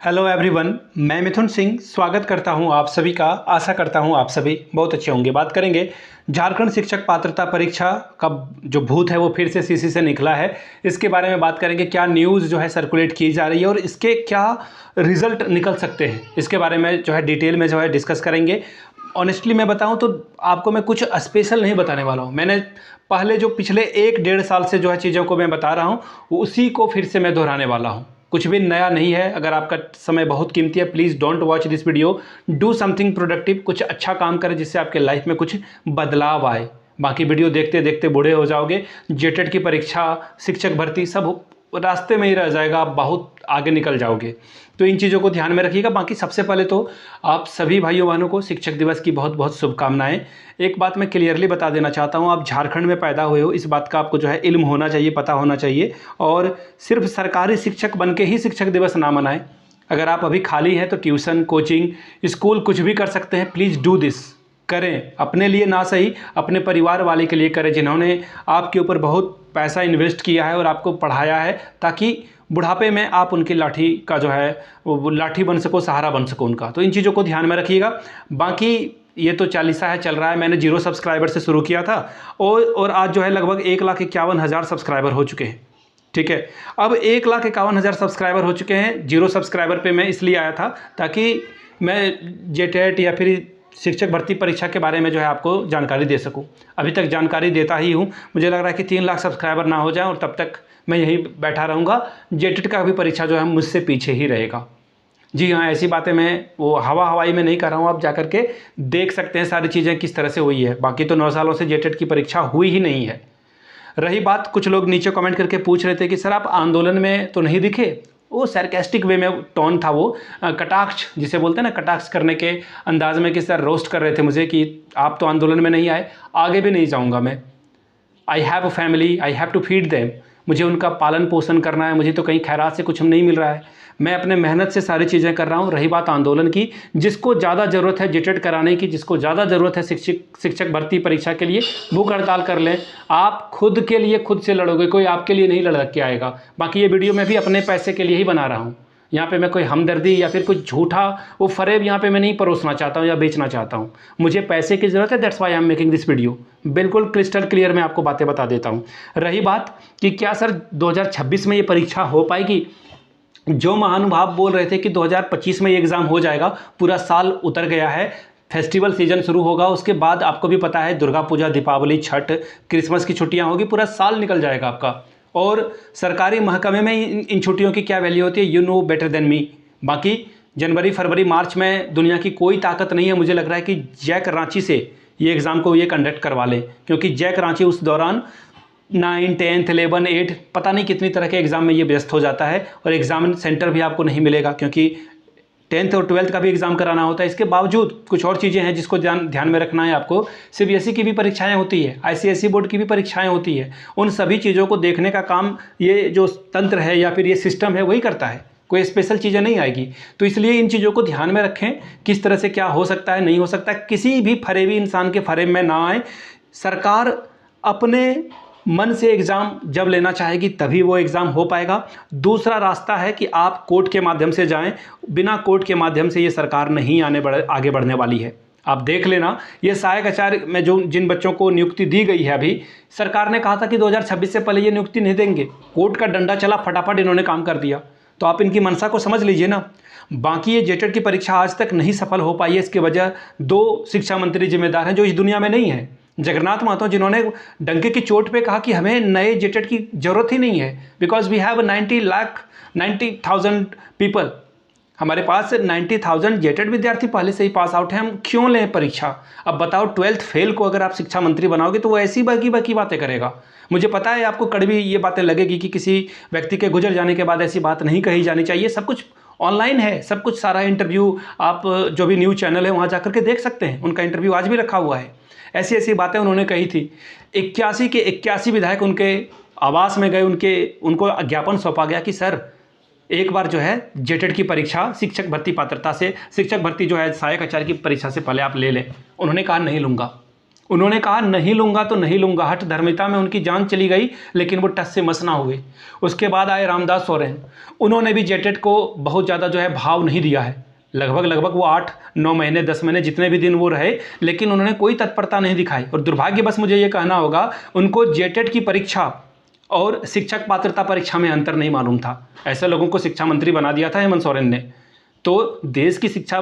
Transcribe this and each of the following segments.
Hello everyone, मैं मिथुन सिंह स्वागत करता हूं आप सभी का। आशा करता हूं आप सभी बहुत अच्छे होंगे। बात करेंगे झारखंड शिक्षक पात्रता परीक्षा का जो भूत है वो फिर से सीसी से निकला है। इसके बारे में बात करेंगे, क्या न्यूज़ जो है सर्कुलेट की जा रही है और इसके क्या रिजल्ट निकल सकते हैं, इसके बारे में जो है डिटेल में जो है डिस्कस करेंगे। ऑनेस्टली मैं बताऊं तो आपको मैं कुछ स्पेशल नहीं बताने वाला हूं। मैंने पहले जो पिछले 1-1.5 साल से जो है चीज़ों को मैं बता रहा हूं उसी को फिर से मैं दोहराने वाला हूं। कुछ भी नया नहीं है। अगर आपका समय बहुत कीमती है, please don't watch this video. Do something productive, कुछ अच्छा काम करें जिससे आपके लाइफ में कुछ बदलाव आए। बाकी वीडियो देखते देखते बूढ़े हो जाओगे। जेटेट की परीक्षा, शिक्षक भर्ती सब रास्ते में ही रह जाएगा, आप बहुत आगे निकल जाओगे। तो इन चीज़ों को ध्यान में रखिएगा। बाकी सबसे पहले तो आप सभी भाइयों बहनों को शिक्षक दिवस की बहुत बहुत शुभकामनाएं। एक बात मैं क्लियरली बता देना चाहता हूं, आप झारखंड में पैदा हुए हो, इस बात का आपको जो है इल्म होना चाहिए, पता होना चाहिए। और सिर्फ सरकारी शिक्षक बन के ही शिक्षक दिवस ना मनाएं। अगर आप अभी खाली हैं तो ट्यूशन, कोचिंग, स्कूल कुछ भी कर सकते हैं। प्लीज़ डू दिस, करें। अपने लिए ना सही, अपने परिवार वाले के लिए करें जिन्होंने आपके ऊपर बहुत पैसा इन्वेस्ट किया है और आपको पढ़ाया है, ताकि बुढ़ापे में आप उनकी लाठी का जो है वो लाठी बन सको, सहारा बन सको उनका। तो इन चीज़ों को ध्यान में रखिएगा। बाकी ये तो चालीसा है, चल रहा है। मैंने 0 सब्सक्राइबर से शुरू किया था और आज जो है लगभग 1,51,000 सब्सक्राइबर हो चुके हैं। ठीक है, अब 1,51,000 सब्सक्राइबर हो चुके हैं। 0 सब्सक्राइबर पे मैं इसलिए आया था ताकि मैं जेटेट या फिर शिक्षक भर्ती परीक्षा के बारे में जो है आपको जानकारी दे सकूं। अभी तक जानकारी देता ही हूं। मुझे लग रहा है कि 3 लाख सब्सक्राइबर ना हो जाए और तब तक मैं यहीं बैठा रहूँगा। जेटेट का भी परीक्षा जो है मुझसे पीछे ही रहेगा। जी हाँ, ऐसी बातें मैं वो हवाई में नहीं कर रहा हूँ। आप जाकर के देख सकते हैं सारी चीज़ें किस तरह से हुई है। बाकी तो 9 सालों से जेटेट की परीक्षा हुई ही नहीं है। रही बात, कुछ लोग नीचे कमेंट करके पूछ रहे थे कि सर आप आंदोलन में तो नहीं दिखे। वो सरकास्टिक वे में टोन था, वो कटाक्ष जिसे बोलते हैं ना, कटाक्ष करने के अंदाज में कि सर रोस्ट कर रहे थे मुझे कि आप तो आंदोलन में नहीं आए, आगे भी नहीं जाऊंगा मैं। I have a family, I have to feed them. मुझे उनका पालन पोषण करना है। मुझे तो कहीं खैरात से कुछ नहीं मिल रहा है। मैं अपने मेहनत से सारी चीज़ें कर रहा हूँ। रही बात आंदोलन की, जिसको ज़्यादा ज़रूरत है जेटेट कराने की, जिसको ज़्यादा ज़रूरत है शिक्षक भर्ती परीक्षा के लिए, भूख हड़ताल कर लें। आप खुद के लिए खुद से लड़ोगे, कोई आपके लिए नहीं लड़ के आएगा। बाकी ये वीडियो मैं भी अपने पैसे के लिए ही बना रहा हूँ। यहाँ पे मैं कोई हमदर्दी या फिर कुछ झूठा वो फरेब यहाँ पे मैं नहीं परोसना चाहता हूँ या बेचना चाहता हूँ। मुझे पैसे की ज़रूरत है, that's why I am making this video. बिल्कुल क्रिस्टल क्लियर मैं आपको बातें बता देता हूँ। रही बात कि क्या सर 2026 में ये परीक्षा हो पाएगी, जो महानुभाव बोल रहे थे कि 2025 में ये एग्ज़ाम हो जाएगा, पूरा साल उतर गया है। फेस्टिवल सीजन शुरू होगा, उसके बाद आपको भी पता है दुर्गा पूजा, दीपावली, छठ, क्रिसमस की छुट्टियां होगी, पूरा साल निकल जाएगा आपका। और सरकारी महकमे में इन छुट्टियों की क्या वैल्यू होती है, you know better than me. बाकी जनवरी, फरवरी, मार्च में दुनिया की कोई ताकत नहीं है। मुझे लग रहा है कि जैक रांची से ये एग्ज़ाम को ये कंडक्ट करवा लें, क्योंकि जैक रांची उस दौरान 9, 10, 11, 8 पता नहीं कितनी तरह के एग्ज़ाम में ये व्यस्त हो जाता है और एग्ज़ाम सेंटर भी आपको नहीं मिलेगा, क्योंकि 10th और 12th का भी एग्ज़ाम कराना होता है। इसके बावजूद कुछ और चीज़ें हैं जिसको ध्यान में रखना है आपको। सीबीएसई की भी परीक्षाएं होती है, आईसीएसई बोर्ड की भी परीक्षाएं होती है। उन सभी चीज़ों को देखने का काम ये जो तंत्र है या फिर ये सिस्टम है वही करता है। कोई स्पेशल चीज़ें नहीं आएगी। तो इसलिए इन चीज़ों को ध्यान में रखें, किस तरह से क्या हो सकता है, नहीं हो सकता है। किसी भी फरेबी इंसान के फरेब में ना आए। सरकार अपने मन से एग्ज़ाम जब लेना चाहेगी तभी वो एग्ज़ाम हो पाएगा। दूसरा रास्ता है कि आप कोर्ट के माध्यम से जाएं। बिना कोर्ट के माध्यम से ये सरकार नहीं आगे बढ़ने वाली है। आप देख लेना, ये सहायक आचार्य में जो जिन बच्चों को नियुक्ति दी गई है, अभी सरकार ने कहा था कि 2026 से पहले ये नियुक्ति नहीं देंगे। कोर्ट का डंडा चला, फटाफट इन्होंने काम कर दिया। तो आप इनकी मंशा को समझ लीजिए ना। बाकी ये जेटेट की परीक्षा आज तक नहीं सफल हो पाई है, इसकी वजह 2 शिक्षा मंत्री जिम्मेदार हैं जो इस दुनिया में नहीं है। जगन्नाथ महतो, जिन्होंने डंके की चोट पे कहा कि हमें नए जेटेट की ज़रूरत ही नहीं है, बिकॉज वी हैव 90,90,000 पीपल। हमारे पास 90,000 जेटेट विद्यार्थी पहले से ही पास आउट हैं, हम क्यों लें परीक्षा। अब बताओ, 12th फेल को अगर आप शिक्षा मंत्री बनाओगे तो वो ऐसी बाकी बातें करेगा। मुझे पता है आपको कड़वी ये बातें लगेगी कि किसी व्यक्ति के गुजर जाने के बाद ऐसी बात नहीं कही जानी चाहिए। सब कुछ ऑनलाइन है, सब कुछ, सारा इंटरव्यू आप जो भी न्यूज़ चैनल है वहाँ जाकर के देख सकते हैं। उनका इंटरव्यू आज भी रखा हुआ है। ऐसी ऐसी बातें उन्होंने कही थी। 81 के 81 विधायक उनके आवास में गए, उनको ज्ञापन सौंपा गया कि सर एक बार जो है जेटेट की परीक्षा शिक्षक भर्ती पात्रता से, शिक्षक भर्ती जो है सहायक आचार्य की परीक्षा से पहले आप ले लें। उन्होंने कहा नहीं लूँगा। उन्होंने कहा नहीं लूंगा तो नहीं लूंगा, हठ धर्मिता में उनकी जान चली गई, लेकिन वो टस से मस ना हुए। उसके बाद आए रामदास सोरेन, उन्होंने भी जेटेट को बहुत ज़्यादा जो है भाव नहीं दिया है। लगभग वो 8-9 महीने 10 महीने जितने भी दिन वो रहे, लेकिन उन्होंने कोई तत्परता नहीं दिखाई। और दुर्भाग्य बस मुझे ये कहना होगा, उनको जेटेट की परीक्षा और शिक्षक पात्रता परीक्षा में अंतर नहीं मालूम था। ऐसे लोगों को शिक्षा मंत्री बना दिया था हेमंत सोरेन ने। तो देश की शिक्षा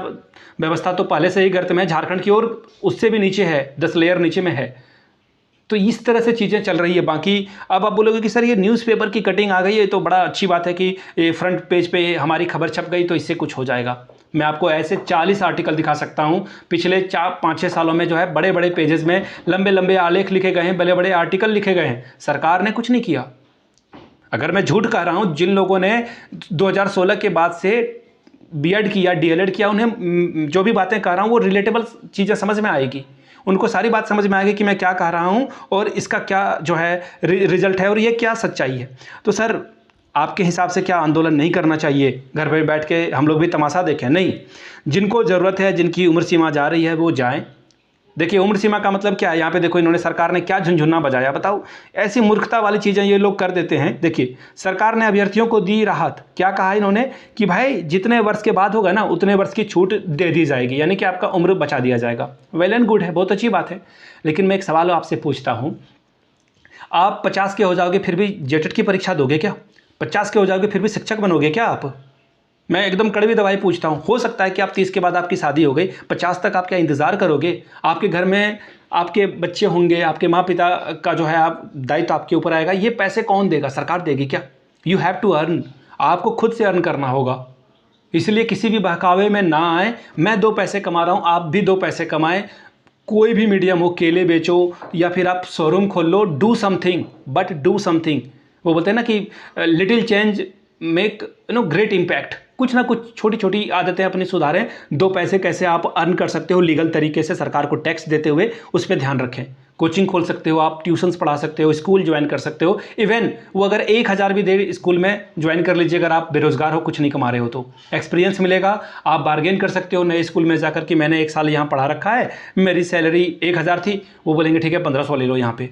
व्यवस्था तो पहले से ही गर्त में है, झारखंड की ओर उससे भी नीचे है, 10 लेयर नीचे में है। तो इस तरह से चीज़ें चल रही है। बाकी अब आप बोलोगे कि सर ये न्यूज़पेपर की कटिंग आ गई है, तो बड़ा अच्छी बात है कि ये फ्रंट पेज पे हमारी खबर छप गई तो इससे कुछ हो जाएगा। मैं आपको ऐसे 40 आर्टिकल दिखा सकता हूँ पिछले 4-5-6 सालों में, जो है बड़े बड़े पेजेस में लंबे लंबे आलेख लिखे गए हैं, बड़े बड़े आर्टिकल लिखे गए हैं। सरकार ने कुछ नहीं किया। अगर मैं झूठ कह रहा हूँ, जिन लोगों ने 2016 के बाद से बीएड किया, डीएलएड किया, उन्हें जो भी बातें कह रहा हूँ वो रिलेटेबल चीज़ें समझ में आएगी। उनको सारी बात समझ में आएगी कि मैं क्या कह रहा हूँ और इसका क्या जो है रिजल्ट है और ये क्या सच्चाई है। तो सर आपके हिसाब से क्या आंदोलन नहीं करना चाहिए? घर पर बैठ के हम लोग भी तमाशा देखें? नहीं, जिनको ज़रूरत है, जिनकी उम्र सीमा जा रही है, वो जाएँ। देखिए उम्र सीमा का मतलब क्या है, यहाँ पे देखो इन्होंने, सरकार ने क्या झुनझुना बजाया बताओ। ऐसी मूर्खता वाली चीज़ें ये लोग कर देते हैं। देखिए सरकार ने अभ्यर्थियों को दी राहत। क्या कहा इन्होंने कि भाई जितने वर्ष के बाद होगा ना उतने वर्ष की छूट दे दी जाएगी, यानी कि आपका उम्र बचा दिया जाएगा। वेल एंड गुड है, बहुत अच्छी बात है। लेकिन मैं एक सवाल आपसे पूछता हूँ, आप 50 के हो जाओगे फिर भी जेटेट की परीक्षा दोगे क्या? 50 के हो जाओगे फिर भी शिक्षक बनोगे क्या आप? मैं एकदम कड़वी दवाई पूछता हूँ। हो सकता है कि आप 30 के बाद आपकी शादी हो गई, 50 तक आप क्या इंतज़ार करोगे? आपके घर में आपके बच्चे होंगे, आपके माँ पिता का जो है आप दायित्व आपके ऊपर आएगा। ये पैसे कौन देगा? सरकार देगी क्या? यू हैव टू अर्न, आपको खुद से अर्न करना होगा। इसलिए किसी भी बहकावे में ना आए। मैं 2 पैसे कमा रहा हूँ, आप भी 2 पैसे कमाएं। कोई भी मीडियम हो, केले बेचो या फिर आप शोरूम खोल लो, do something, but do something. वो बोलते हैं ना कि little change make great impact. कुछ ना कुछ छोटी छोटी आदतें अपनी सुधारें। 2 पैसे कैसे आप अर्न कर सकते हो लीगल तरीके से, सरकार को टैक्स देते हुए, उस पर ध्यान रखें। कोचिंग खोल सकते हो आप, ट्यूशन्स पढ़ा सकते हो, स्कूल ज्वाइन कर सकते हो। इवन वो अगर 1000 भी दे स्कूल में ज्वाइन कर लीजिए, अगर आप बेरोजगार हो, कुछ नहीं कमा रहे हो तो एक्सपीरियंस मिलेगा। आप बार्गेन कर सकते हो नए स्कूल में जाकर कि मैंने 1 साल यहाँ पढ़ा रखा है, मेरी सैलरी 1000 थी, वो बोलेंगे ठीक है 1500 ले लो यहाँ पे।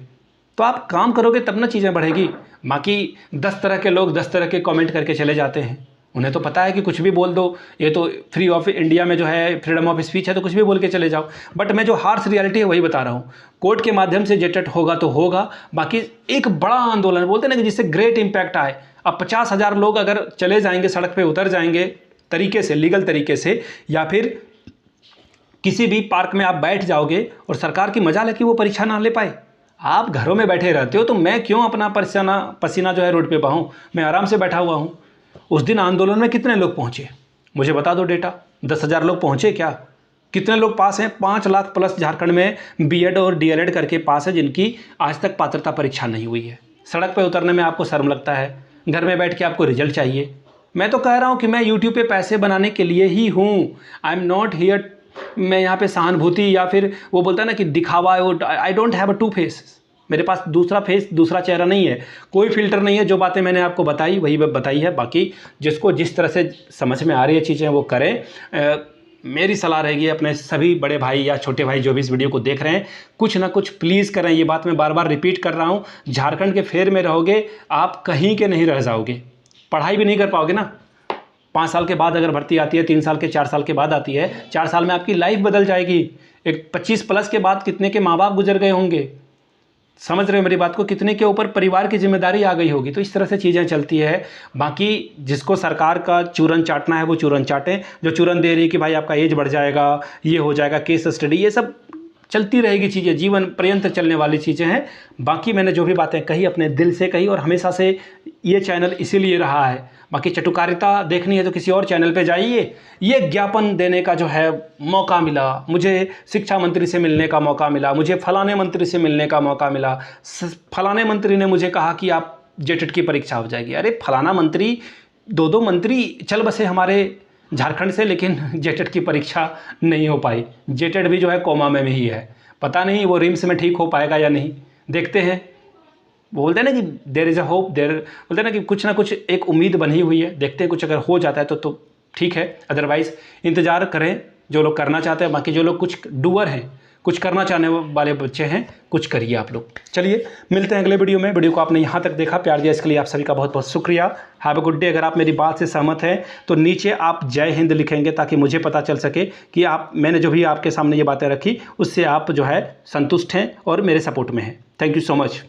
तो आप काम करोगे तब ना चीज़ें बढ़ेगी। बाकी 10 तरह के लोग 10 तरह के कमेंट करके चले जाते हैं। उन्हें तो पता है कि कुछ भी बोल दो, ये तो फ्री ऑफ इंडिया में जो है फ्रीडम ऑफ स्पीच है, तो कुछ भी बोल के चले जाओ। बट मैं जो हार्श रियलिटी है वही बता रहा हूँ। कोर्ट के माध्यम से जेटेट होगा तो होगा, बाकी एक बड़ा आंदोलन बोलते हैं ना कि जिससे ग्रेट इम्पैक्ट आए। अब 50,000 लोग अगर चले जाएंगे, सड़क पे उतर जाएंगे तरीके से, लीगल तरीके से, या फिर किसी भी पार्क में आप बैठ जाओगे और सरकार की मजाल है कि वो परीक्षा ना ले पाए। आप घरों में बैठे रहते हो तो मैं क्यों अपना पसीना जो है रोड पे बहाऊं? मैं आराम से बैठा हुआ हूँ। उस दिन आंदोलन में कितने लोग पहुंचे मुझे बता दो डेटा। 10,000 लोग पहुंचे क्या? कितने लोग पास हैं? 5 लाख प्लस झारखंड में बीएड और डीएलएड करके पास है, जिनकी आज तक पात्रता परीक्षा नहीं हुई है। सड़क पे उतरने में आपको शर्म लगता है, घर में बैठ के आपको रिजल्ट चाहिए। मैं तो कह रहा हूँ कि मैं यूट्यूब पे पैसे बनाने के लिए ही हूँ। आई एम नॉट हियर, मैं यहाँ पे सहानुभूति या फिर वो बोलता है ना कि दिखावा। I don't have a 2 face. मेरे पास दूसरा फेस, दूसरा चेहरा नहीं है, कोई फिल्टर नहीं है। जो बातें मैंने आपको बताई वही बताई है। बाकी जिसको जिस तरह से समझ में आ रही है चीज़ें वो करें। मेरी सलाह रहेगी अपने सभी बड़े भाई या छोटे भाई जो भी इस वीडियो को देख रहे हैं, कुछ ना कुछ प्लीज़ करें। ये बात मैं बार बार रिपीट कर रहा हूँ। झारखंड के फेर में रहोगे आप, कहीं के नहीं रह जाओगे, पढ़ाई भी नहीं कर पाओगे ना। 5 साल के बाद अगर भर्ती आती है, 3 साल के 4 साल के बाद आती है, 4 साल में आपकी लाइफ बदल जाएगी। एक 25 प्लस के बाद कितने के माँ बाप गुजर गए होंगे, समझ रहे हो मेरी बात को? कितने के ऊपर परिवार की जिम्मेदारी आ गई होगी। तो इस तरह से चीज़ें चलती है। बाकी जिसको सरकार का चूरन चाटना है वो चूरन चाटें। जो चूरन दे रही है कि भाई आपका एज बढ़ जाएगा, ये हो जाएगा, केस स्टडी, ये सब चलती रहेगी चीज़ें, जीवन पर्यंत चलने वाली चीज़ें हैं। बाकी मैंने जो भी बातें कही अपने दिल से कही, और हमेशा से ये चैनल इसीलिए रहा है। बाकी चटुकारिता देखनी है तो किसी और चैनल पे जाइए। ये ज्ञापन देने का जो है मौका मिला, मुझे शिक्षा मंत्री से मिलने का मौका मिला, मुझे फलाने मंत्री से मिलने का मौका मिला, फलाने मंत्री ने मुझे कहा कि आप जेटेट की परीक्षा हो जाएगी। अरे फलाना मंत्री, 2 मंत्री चल बसे हमारे झारखंड से, लेकिन जेटेट की परीक्षा नहीं हो पाई। जेटेट भी जो है कोमा में ही है। पता नहीं वो रिम्स में ठीक हो पाएगा या नहीं, देखते हैं। बोलते हैं ना कि there is a hope, there बोलते हैं ना कि कुछ ना कुछ एक उम्मीद बनी हुई है। देखते हैं, कुछ अगर हो जाता है तो ठीक है, अदरवाइज़ इंतज़ार करें जो लोग करना चाहते हैं। बाकी जो लोग कुछ डूअर हैं, कुछ करना चाहने वाले बच्चे हैं, कुछ करिए आप लोग। चलिए मिलते हैं अगले वीडियो में। वीडियो को आपने यहाँ तक देखा, प्यार दिया, इसके लिए आप सभी का बहुत बहुत शुक्रिया। Have a good day. अगर आप मेरी बात से सहमत हैं तो नीचे आप जय हिंद लिखेंगे ताकि मुझे पता चल सके कि मैंने जो भी आपके सामने ये बातें रखी उससे आप जो है संतुष्ट हैं और मेरे सपोर्ट में हैं। Thank you so much.